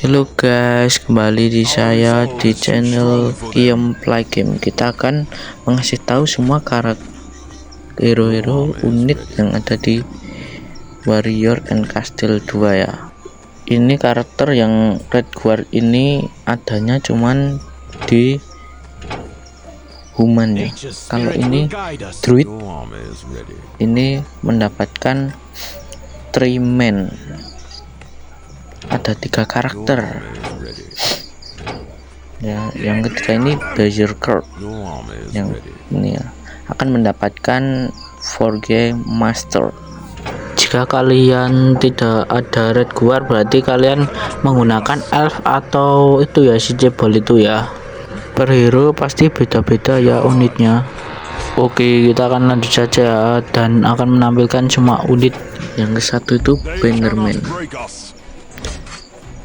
Halo guys, kembali di saya di channel Kiem Play Game. Kita akan mengasih tahu semua karakter hero-hero unit yang ada di Warrior and Castle 2 ya. Ini karakter yang Red Guard ini adanya cuman di human ya. Kalau ini druid ini mendapatkan 3 man. Ada 3 karakter ya. Yang ketiga ini Berserker yang ini ya, akan mendapatkan 4G Master. Jika kalian tidak ada Red Guard, berarti kalian menggunakan Elf atau itu ya, si cebol itu ya. Per hero pasti beda-beda ya unitnya. Oke, kita akan lanjut saja dan akan menampilkan semua unit. Yang ke satu itu Bannerman.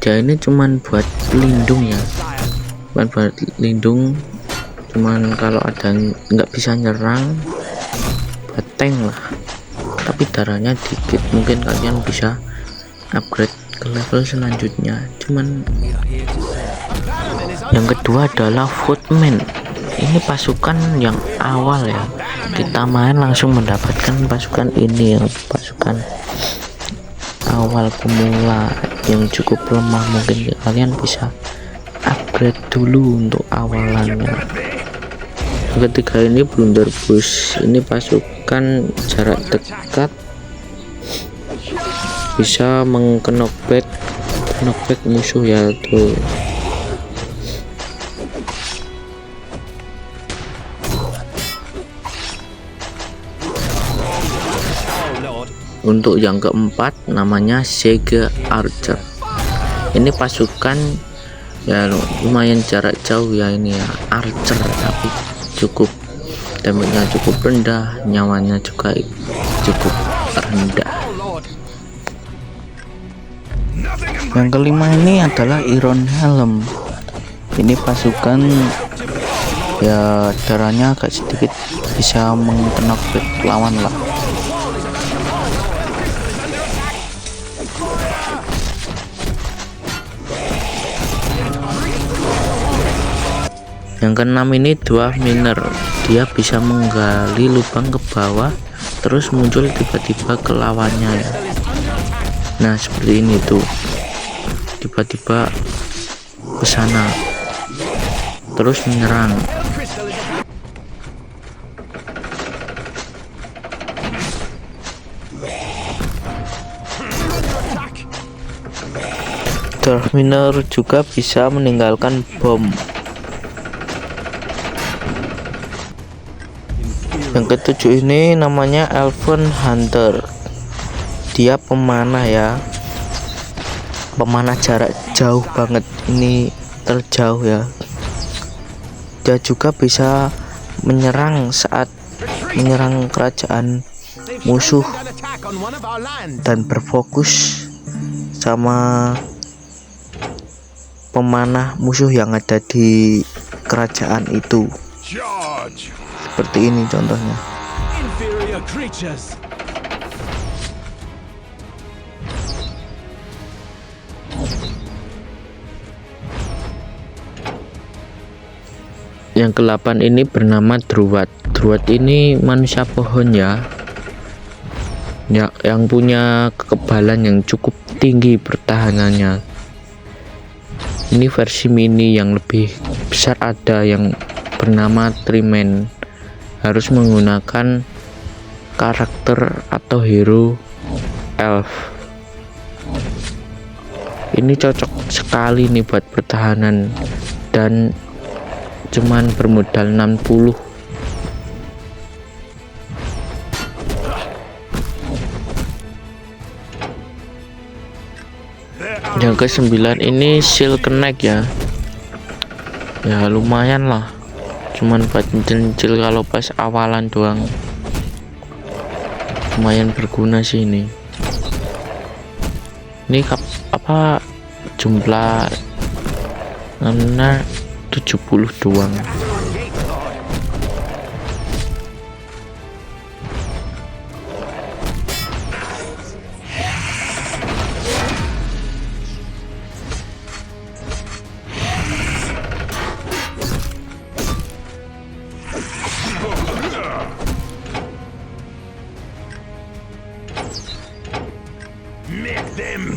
Ya, ini cuman buat lindung ya, buat lindung, cuman kalau ada nggak bisa nyerang, buat tank lah, tapi darahnya dikit. Mungkin kalian bisa upgrade ke level selanjutnya. Cuman yang kedua adalah Footman. Ini pasukan yang awal ya, kita main langsung mendapatkan pasukan ini ya, pasukan awal pemula yang cukup lemah. Mungkin kalian bisa upgrade dulu untuk awalannya. Yang ketiga ini Blunderbuss. Ini pasukan jarak dekat, bisa knockback musuh ya tuh. Untuk yang keempat namanya Sega Archer. Ini pasukan ya lumayan jarak jauh ya, ini ya Archer, tapi cukup damage-nya cukup rendah, nyawanya juga cukup rendah. Yang kelima ini adalah Iron Helm. Ini pasukan ya darahnya agak sedikit, bisa mengknockback lawan lah. Yang keenam ini Dwarf Miner. Dia bisa menggali lubang ke bawah terus muncul tiba-tiba ke lawannya ya. Nah seperti ini tuh, tiba-tiba ke sana terus menyerang. Dwarf Miner juga bisa meninggalkan bom. Yang ketujuh ini namanya Elven Hunter. Dia pemanah ya, pemanah jarak jauh banget, ini terjauh ya. Dia juga bisa menyerang saat menyerang kerajaan musuh dan berfokus sama pemanah musuh yang ada di kerajaan itu. Seperti ini contohnya. Yang ke-8 ini bernama Druid. Druid ini manusia pohon ya, yang punya kekebalan yang cukup tinggi pertahanannya. Ini versi mini, yang lebih besar ada yang bernama Triman. Harus menggunakan karakter atau hero elf. Ini cocok sekali nih buat pertahanan dan cuman bermodal 60. Yang ke-9 ini Silk Knight ya. Ya lumayan lah, cuman buat nyicil kalau pas awalan doang. Lumayan berguna sih ini. Ini apa jumlah karena 70 doang.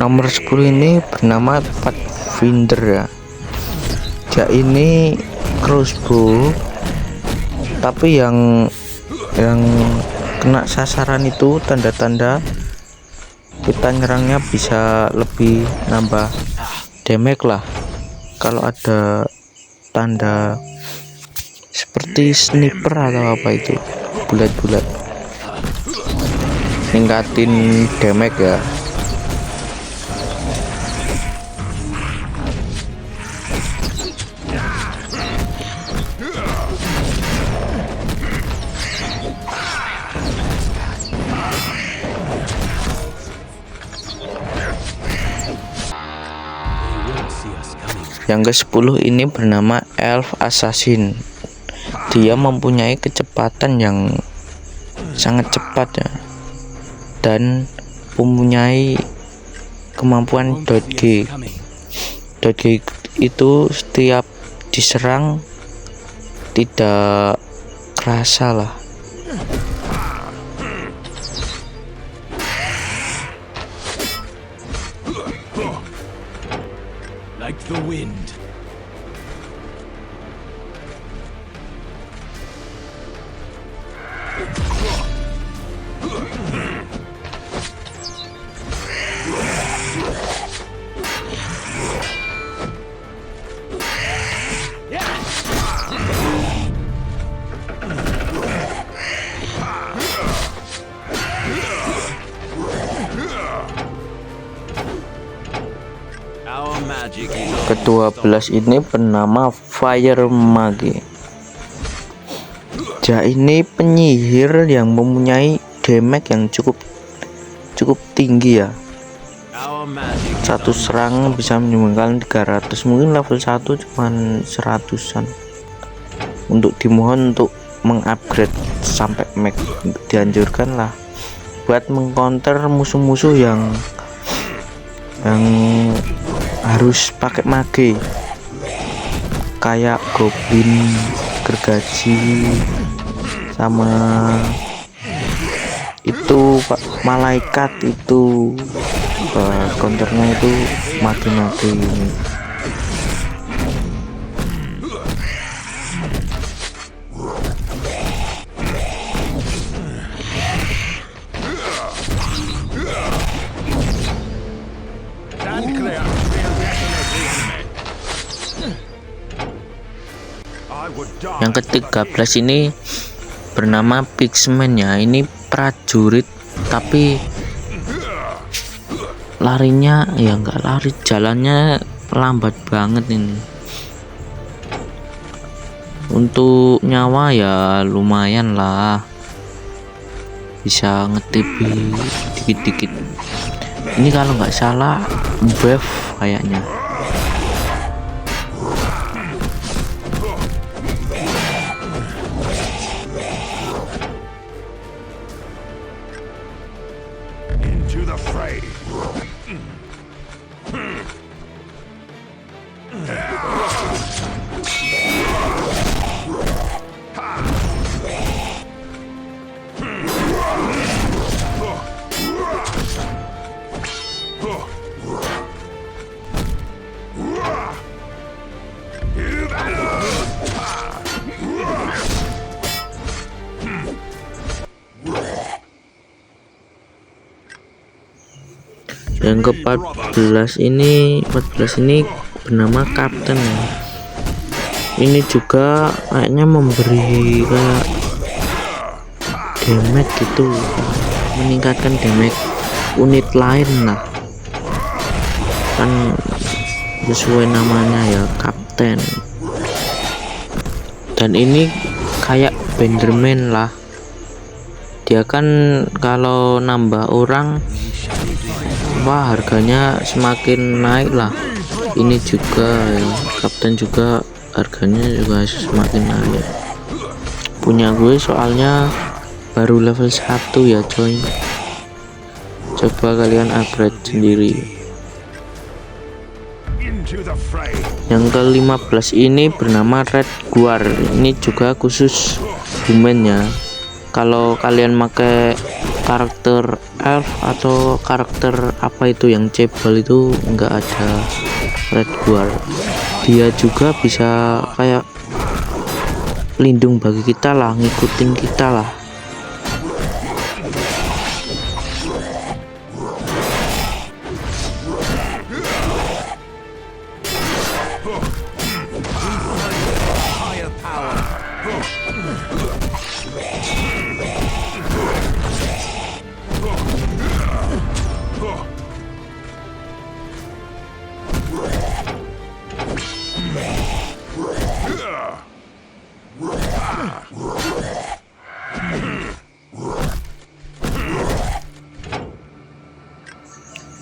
Nomor 10 ini bernama Pathfinder ya. Dia ini crossbow, tapi yang kena sasaran itu tanda-tanda kita nyerangnya bisa lebih nambah damage lah. Kalau ada tanda seperti sniper atau apa itu bulat-bulat, ningkatin damage ya. Yang ke-10 ini bernama Elf Assassin. Dia mempunyai kecepatan yang sangat cepat ya, dan mempunyai kemampuan dodge. Dodge itu setiap diserang tidak kerasa lah. Like the wind. Ke-12 ini bernama Fire Mage. Dia ini penyihir yang mempunyai damage yang cukup tinggi ya. Satu serangan bisa menyumbangkan 300, mungkin level 1 cuman 100-an. Untuk dimohon untuk mengupgrade sampai max, dianjurkan lah buat mengcounter musuh-musuh yang harus pakai mage, kayak goblin, gergaji, sama itu malaikat itu counternya itu mage-mage ini. Yang ke-13 ini bernama Pixman ya. Ini prajurit tapi larinya ya enggak lari, jalannya lambat banget ini. Untuk nyawa ya lumayan lah, bisa ngetipi dikit-dikit. Ini kalau nggak salah buff kayaknya. Yang ke-14 ini bernama Kapten. Ini juga kayaknya memberi kayak damage gitu, meningkatkan damage unit lain lah, kan sesuai namanya ya, Kapten. Dan ini kayak Benderman lah, dia kan kalau nambah orang wah harganya semakin naik lah. Ini juga ya, Kapten juga harganya juga semakin naik. Punya gue soalnya baru level 1 ya coy, coba kalian upgrade sendiri. Yang ke-15 ini bernama Red Guard. Ini juga khusus human ya. Kalau kalian pakai karakter elf atau karakter apa itu yang cebol itu enggak ada red guard. Dia juga bisa kayak lindung bagi kita lah, ngikutin kita lah.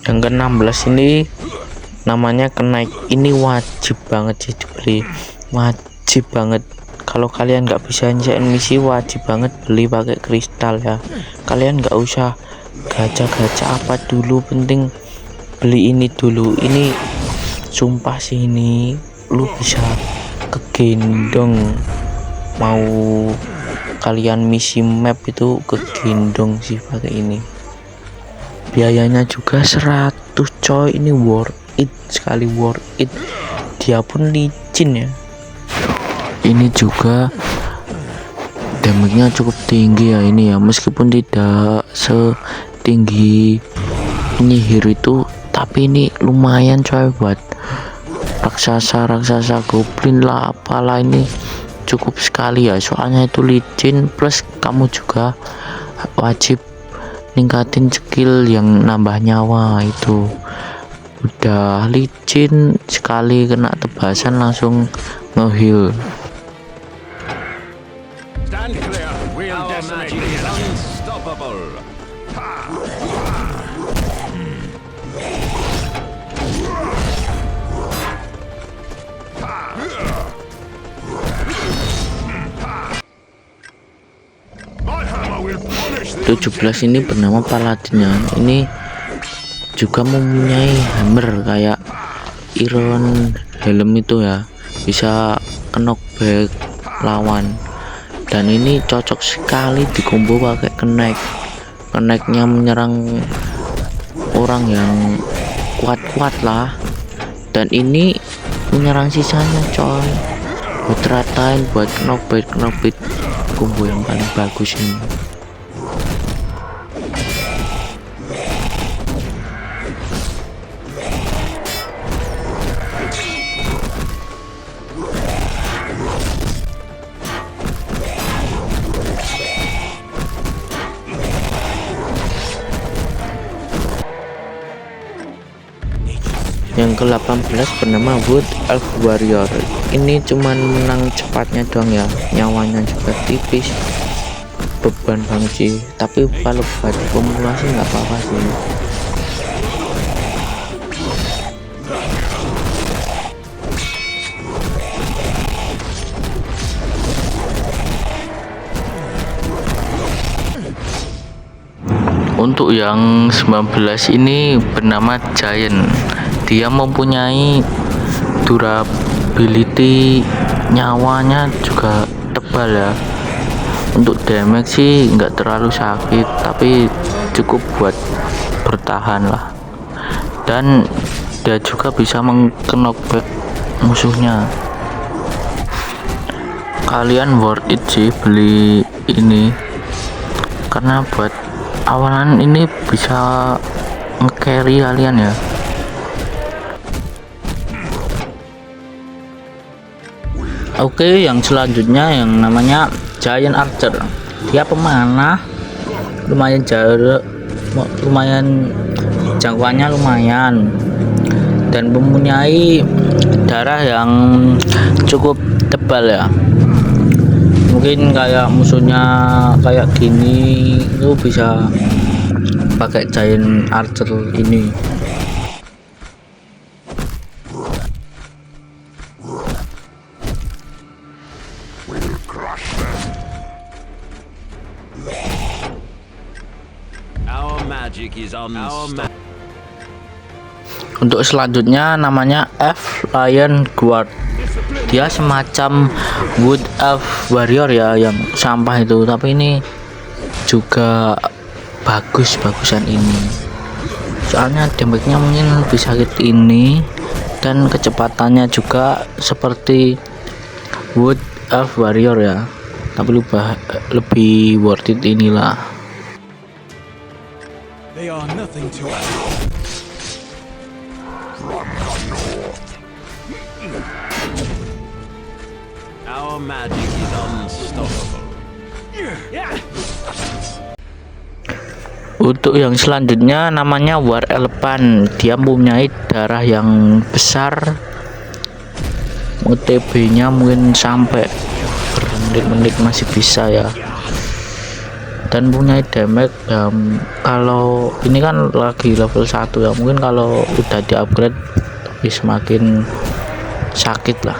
Yang ke-16 ini namanya kenaik. Ini wajib banget sih dibeli, wajib banget. Kalau kalian nggak bisa nyelesain misi, wajib banget beli pakai kristal ya. Kalian nggak usah gacha-gacha apa dulu, penting beli ini dulu. Ini sumpah sih, ini lu bisa kegendong. Mau kalian misi map itu kegendong sih pakai ini. Biayanya juga 100 coy, ini worth it sekali, worth it. Dia pun licin ya. Ini juga damage-nya cukup tinggi ya ini ya, meskipun tidak setinggi penyihir itu, tapi ini lumayan coy buat raksasa goblin lah apalah, ini cukup sekali ya, soalnya itu licin. Plus kamu juga wajib ningkatin skill yang nambah nyawa. Itu udah licin sekali, kena tebasan langsung nge-heal. Stand clear. We'll decimate the unstoppable. My hammer will punish the 17 ini bernama Paladinnya. Ini juga mempunyai hammer kayak Iron Helm itu ya, bisa knockback lawan. Dan ini cocok sekali di combo pakai kenaiknya, menyerang orang yang kuat-kuat lah. Dan ini menyerang sisanya coy, buat ratain, buat knockback combo yang paling bagus ini. Yang ke-18 bernama Wood Elf Warrior. Ini cuman menang cepatnya doang ya, nyawanya juga tipis, beban banget sih. Tapi kalau buat pemula sih nggak apa-apa sih. Untuk yang 19 ini bernama Giant. Dia mempunyai durability, nyawanya juga tebal ya. Untuk damage sih nggak terlalu sakit, tapi cukup buat bertahan lah. Dan dia juga bisa meng-knockback musuhnya. Kalian worth it sih beli ini, karena buat awalan ini bisa nge-carry kalian ya. Oke, yang selanjutnya yang namanya Giant Archer. Dia pemanah, lumayan jangkauannya lumayan, dan mempunyai darah yang cukup tebal ya. Mungkin kayak musuhnya kayak gini itu bisa pakai Giant Archer ini. Untuk selanjutnya namanya F Lion Guard. Dia semacam Wood Elf Warrior ya, yang sampah itu, tapi ini juga bagusan ini, soalnya damage-nya mungkin lebih sakit ini, dan kecepatannya juga seperti Wood Elf Warrior ya, tapi lebih worth it inilah. They are nothing to us. Our magic is unstoppable. Untuk yang selanjutnya namanya War Elephant. Dia mempunyai darah yang besar, UTB-nya mungkin sampai bermenit-menit masih bisa ya, dan punya damage kalau ini kan lagi level 1 ya, mungkin kalau udah di upgrade lebih semakin sakit lah.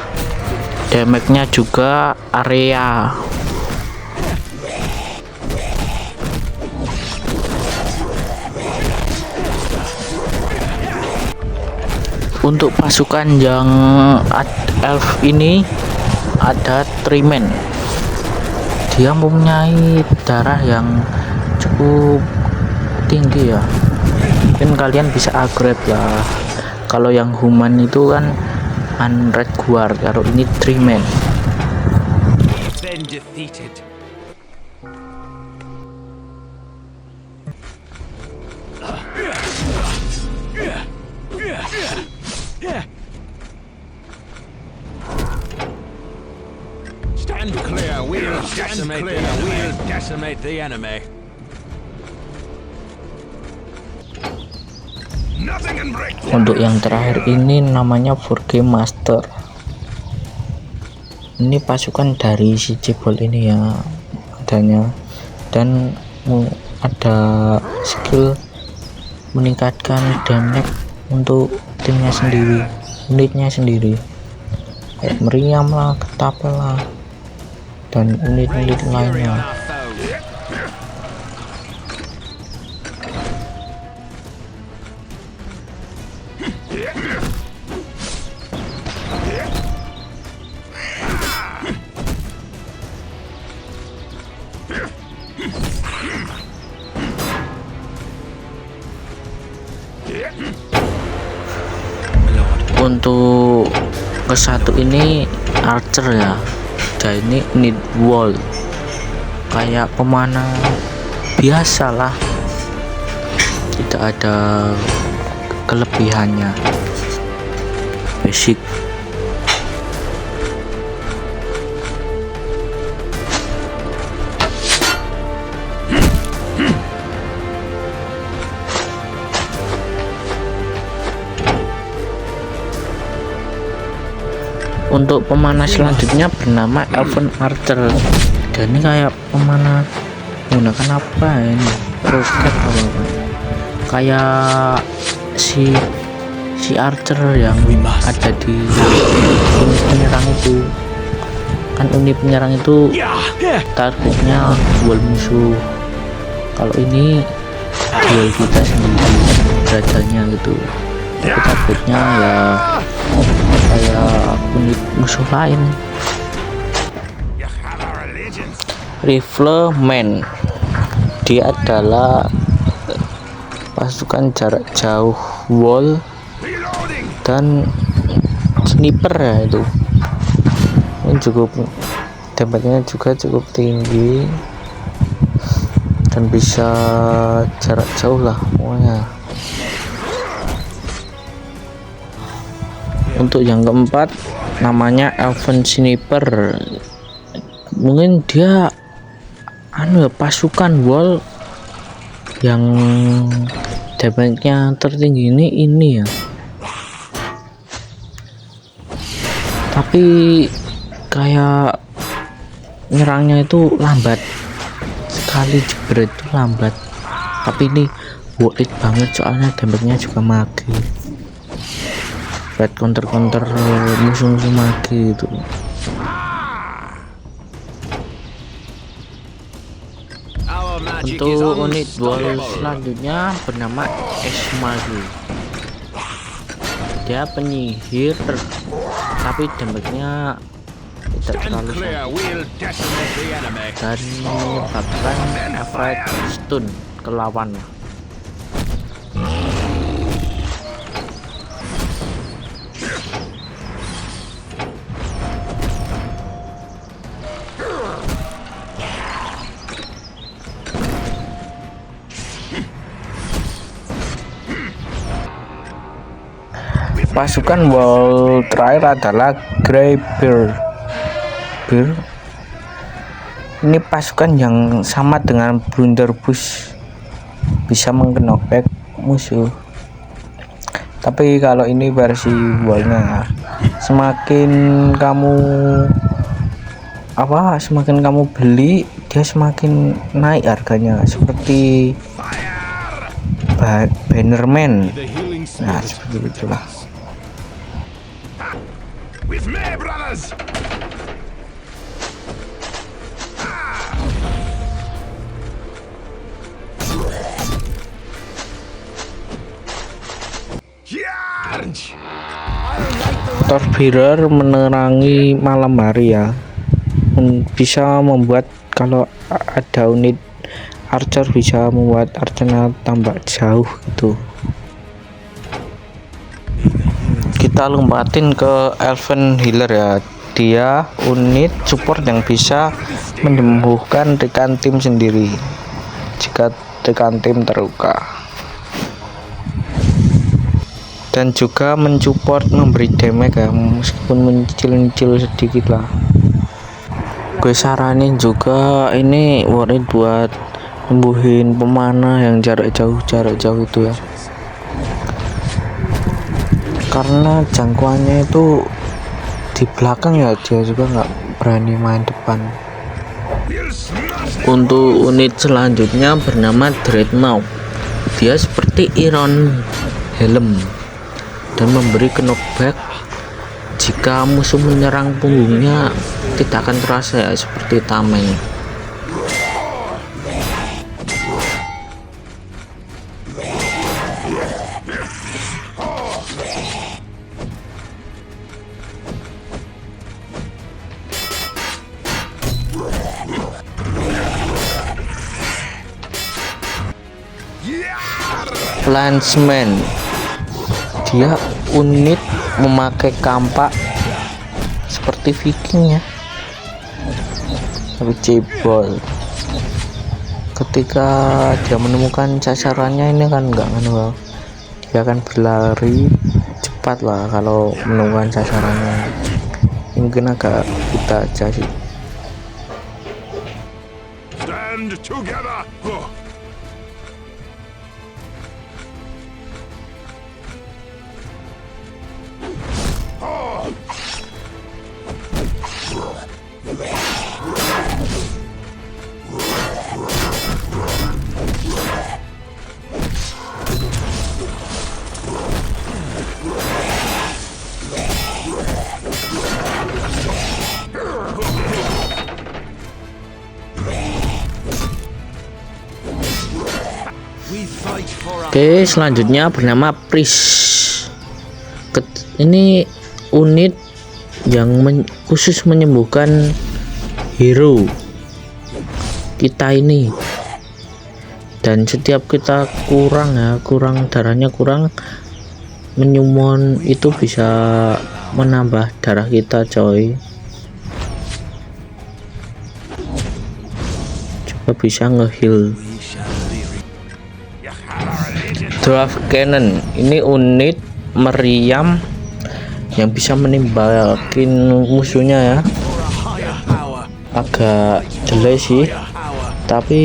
Damage-nya juga area. Untuk pasukan yang elf ini ada Treeman. Dia mempunyai darah yang cukup tinggi ya, mungkin kalian bisa upgrade lah. Kalau yang human itu kan Unred Guard, kalau ini Treeman. Been defeated. Stand clear, we'll decimate the enemy. Nothing can break. Untuk yang terakhir ini namanya Forge Master. Ini pasukan dari si Cebol ini ya adanya, dan ada skill meningkatkan damage untuk timnya sendiri, unitnya sendiri, kayak meriam lah, ketapel lah, dan unit-unit lainnya. Untuk ke satu ini archer ya, dan ini need wall kayak pemanah biasa lah, tidak ada kelebihannya, basic. Untuk pemanah selanjutnya bernama Elven Archer, dan ini kayak pemanah menggunakan apa ini, roket apa, kayak si Archer yang ada di unit penyerang itu kan. Unit penyerang itu targetnya duel musuh, kalau ini duel kita sendiri belajarnya gitu, tapi targetnya ya kayak unit musuh lain. Rifleman, dia adalah pasukan jarak jauh wall dan sniper ya, itu ini cukup damage-nya juga cukup tinggi dan bisa jarak jauh lah pokoknya. Untuk yang keempat namanya Elven Sniper, mungkin dia pasukan wall yang damage-nya tertinggi ini ya, tapi kayak nyerangnya itu lambat sekali, jebret itu lambat, tapi ini worth it banget soalnya damage-nya juga magi, buat counter musuh-musuh magi itu. Untuk unit wall selanjutnya bernama Esmagi. Dia penyihir tapi damage-nya tidak terlalu sakit dan menyebabkan efek stun ke lawan. Pasukan wall terakhir adalah Greybeard. Ini pasukan yang sama dengan Blunderbuss, bisa mengknockback musuh. Tapi kalau ini versi wallnya, semakin kamu beli, dia semakin naik harganya, seperti Bannerman. Nah, seperti itulah. With me, brothers. Charge! Torchbearer menerangi malam hari ya, bisa membuat kalau ada unit archer bisa membuat archernya tambah jauh gitu. Kita lompatin ke Elven Healer ya, dia unit support yang bisa menyembuhkan rekan tim sendiri jika rekan tim terluka, dan juga mensupport memberi damage ya, meskipun mencil-mencil sedikit lah. Gue saranin juga ini worth buat nyembuhin pemanah yang jarak jauh itu ya, karena jangkauannya itu di belakang ya, dia juga nggak berani main depan. Untuk unit selanjutnya bernama Dreadnought, dia seperti Iron Helm dan memberi knockback jika musuh menyerang punggungnya, tidak akan terasa ya, seperti tameng. Lanceman, dia unit memakai kampak seperti Viking ya, tapi cebol. Ketika dia menemukan sasarannya ini kan enggak manual, dia akan berlari cepat lah kalau menemukan sasarannya. Mungkin agak kita aja sih. Stand together. Oke, selanjutnya bernama Priest. Ini unit yang khusus menyembuhkan hero kita ini, dan setiap kita kurang darahnya kurang, menyumon itu bisa menambah darah kita coy, juga bisa nge-heal. Dwarf Cannon, ini unit meriam yang bisa menimbalkin musuhnya ya, agak jelek sih, tapi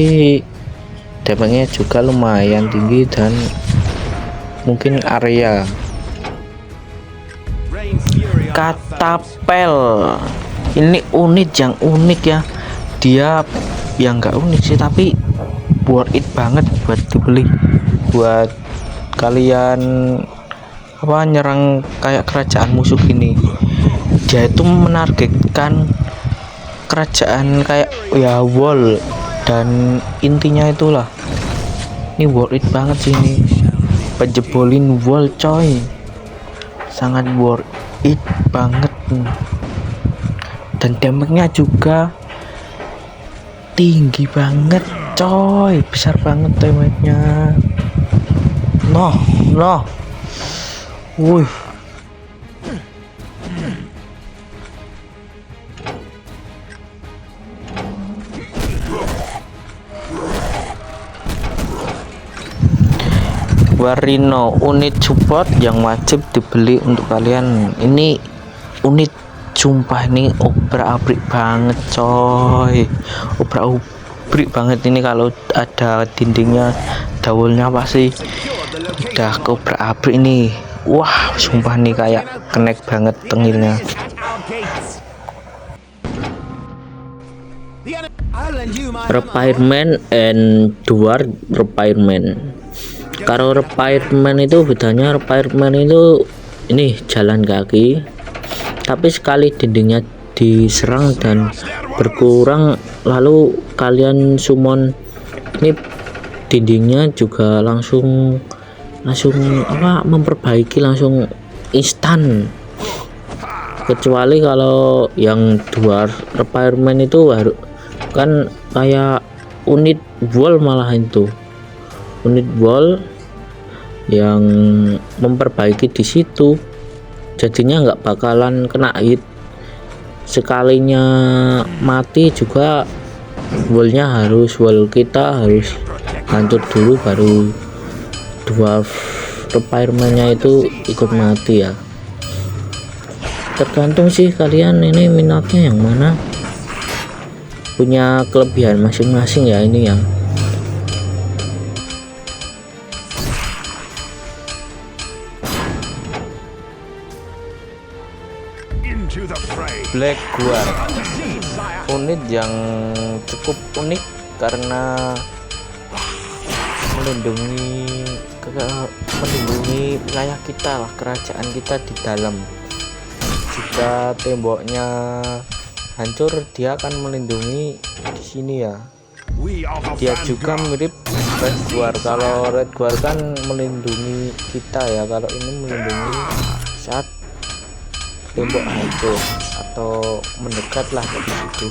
damage-nya juga lumayan tinggi dan mungkin area. Katapel, ini unit yang unik ya, dia yang nggak unik sih tapi worth it banget buat dibeli, buat kalian nyerang kayak kerajaan musuh gini. Dia itu menargetkan kerajaan kayak ya wall, dan intinya itulah, ini worth it banget sih, ini penjebolin wall coy, sangat worth it banget, dan damage-nya juga tinggi banget coy, besar banget damage-nya. Noh. Wih. Warino, unit support yang wajib dibeli untuk kalian. Ini unit sumpah ini obrak-abrik banget coy, obrak-abrik banget ini. Kalau ada dindingnya, daulnya pasti udah keobrak-abrik ini. Wah sumpah nih kayak connect banget tengilnya. Repairman and Dwarf Repairman. Kalau repairman itu bedanya, repairman itu ini jalan kaki, tapi sekali dindingnya diserang dan berkurang, lalu kalian summon ini, dindingnya juga langsung apa memperbaiki langsung instan. Kecuali kalau yang dwarf repairman itu baru kan kayak unit wall, malah itu unit wall yang memperbaiki di situ, jadinya nggak bakalan kena hit. Sekalinya mati juga wallnya wall kita harus hancur dulu baru dwarf repairmannya itu ikut mati ya. Tergantung sih kalian ini minatnya yang mana, punya kelebihan masing-masing ya ini ya. Black Guard, unit yang cukup unik karena melindungi wilayah kita lah, kerajaan kita di dalam. Jika temboknya hancur, dia akan melindungi di sini ya. Dia juga mirip Red Guard. Kalau Red Guard kan melindungi kita ya, kalau ini melindungi saat tembok hancur atau mendekat lah ke situ.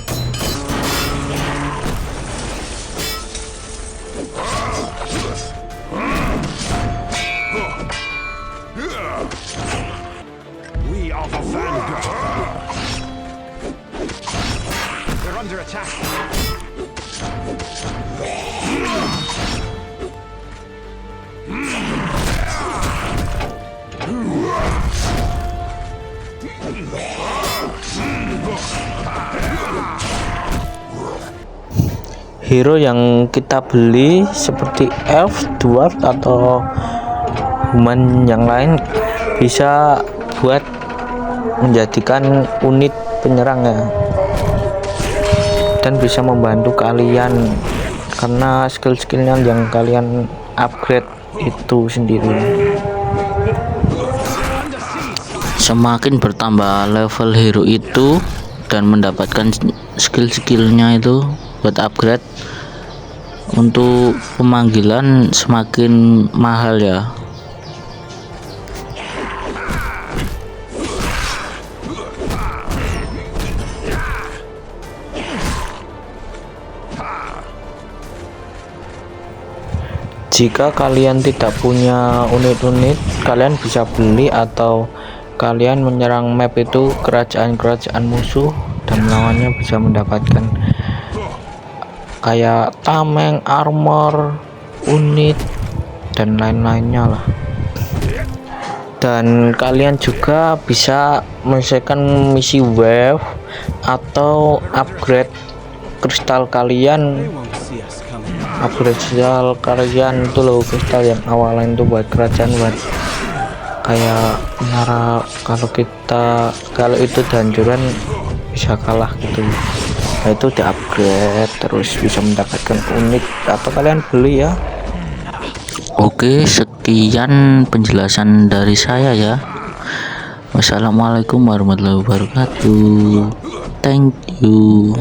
We are the vanguard. We're under attack. Hero yang kita beli seperti elf, dwarf atau human yang lain bisa buat menjadikan unit penyerang ya, dan bisa membantu kalian karena skill-skillnya yang kalian upgrade itu sendiri. Semakin bertambah level hero itu dan mendapatkan skill-skillnya itu buat upgrade, untuk pemanggilan semakin mahal ya. Jika kalian tidak punya unit-unit, kalian bisa beli atau kalian menyerang map itu kerajaan-kerajaan musuh dan melawannya, bisa mendapatkan kayak tameng, armor, unit dan lain-lainnya lah. Dan kalian juga bisa menyelesaikan misi wave atau upgrade kristal kalian. Upgrade kristal kalian itu loh, kristal yang awalan itu buat kerajaan, buat kayak menara. Kalau itu danjuran bisa kalah gitu, nah itu di upgrade terus bisa mendapatkan unit atau kalian beli ya. Oke, sekian penjelasan dari saya ya. Wassalamualaikum warahmatullahi wabarakatuh. Thank you.